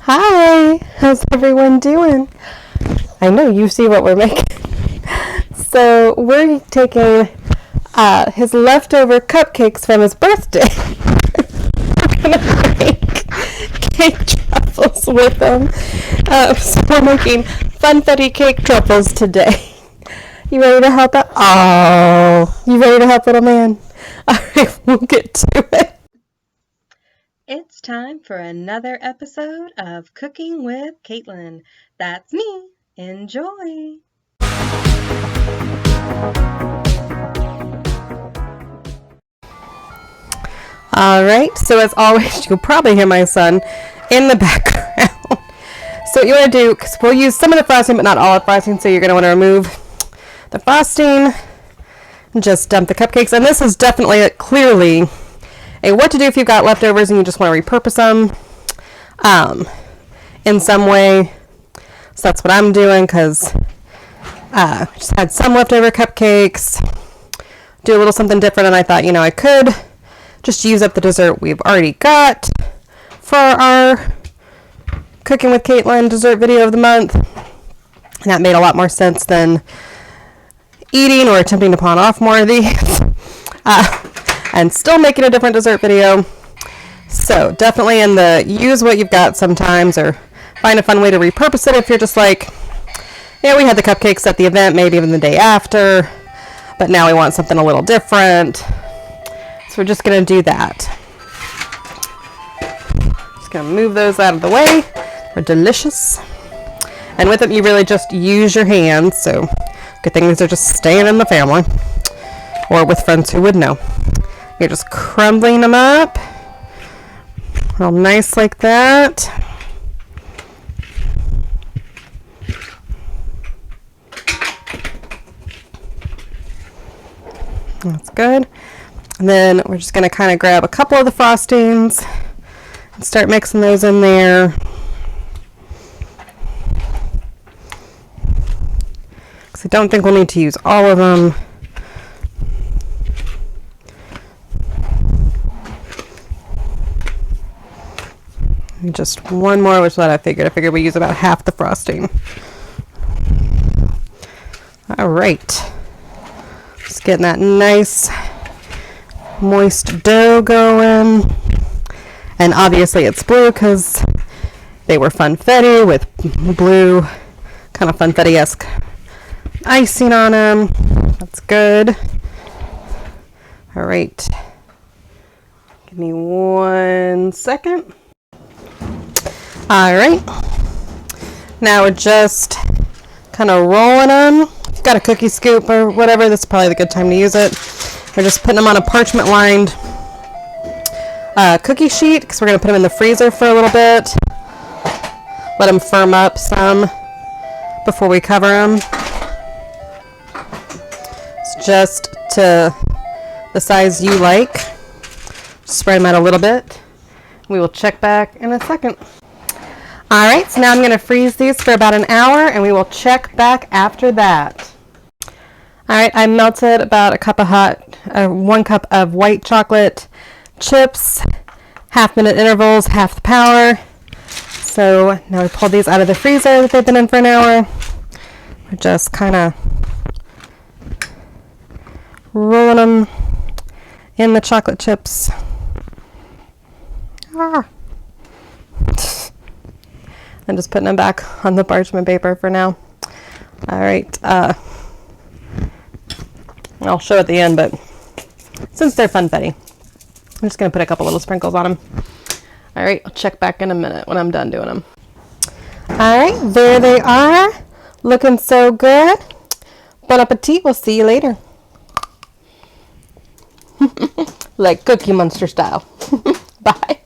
Hi, how's everyone doing? I know you see what we're making. So we're taking his leftover cupcakes from his birthday. We're gonna make cake truffles with them. So we're making Funfetti cake truffles today. You ready to help out? Oh, you ready to help, little man? All right, we'll get to it. It's time for another episode of Cooking with Kaitlin. That's me. Enjoy. All right, so as always, you'll probably hear my son in the background. So what you want to do, because we'll use some of the frosting, but not all of the frosting, so you're going to want to remove the frosting and just dump the cupcakes. And this is definitely clearly a what to do if you've got leftovers and you just want to repurpose them in some way. So that's what I'm doing, because I just had some leftover cupcakes, do a little something different, and I thought, I could just use up the dessert we've already got for our Cooking with Kaitlin dessert video of the month. And that made a lot more sense than eating or attempting to pawn off more of these. And still making a different dessert video. So definitely use what you've got sometimes, or find a fun way to repurpose it if you're just like, yeah, we had the cupcakes at the event, maybe even the day after, but now we want something a little different. So we're just going to do that. Just going to move those out of the way. They're delicious. And with them, you really just use your hands. So good thing these are just staying in the family, or with friends who would know. You're just crumbling them up real nice like that. That's good. And then we're just going to kind of grab a couple of the frostings and start mixing those in there. Because I don't think we'll need to use all of them. Just one more, which is what I figured. I figured we use about half the frosting. All right. Just getting that nice moist dough going. And obviously it's blue because they were Funfetti with blue, kind of Funfetti-esque icing on them. That's good. All right. Give me 1 second. All right, now we're just kind of rolling them. If you've got a cookie scoop or whatever, this is probably the good time to use it. We're just putting them on a parchment-lined cookie sheet, because we're going to put them in the freezer for a little bit. Let them firm up some before we cover them. It's just to the size you like. Spread them out a little bit. We will check back in a second. All right, so now I'm going to freeze these for about an hour, and we will check back after that. All right, I melted about 1 cup of white chocolate chips, half-minute intervals, half the power. So now we pulled these out of the freezer that they've been in for an hour. We're just kind of rolling them in the chocolate chips. And just putting them back on the parchment paper for now. All right. I'll show at the end, but since they're Funfetti, I'm just going to put a couple little sprinkles on them. All right. I'll check back in a minute when I'm done doing them. All right. There they are. Looking so good. Bon appetit. We'll see you later. Like Cookie Monster style. Bye.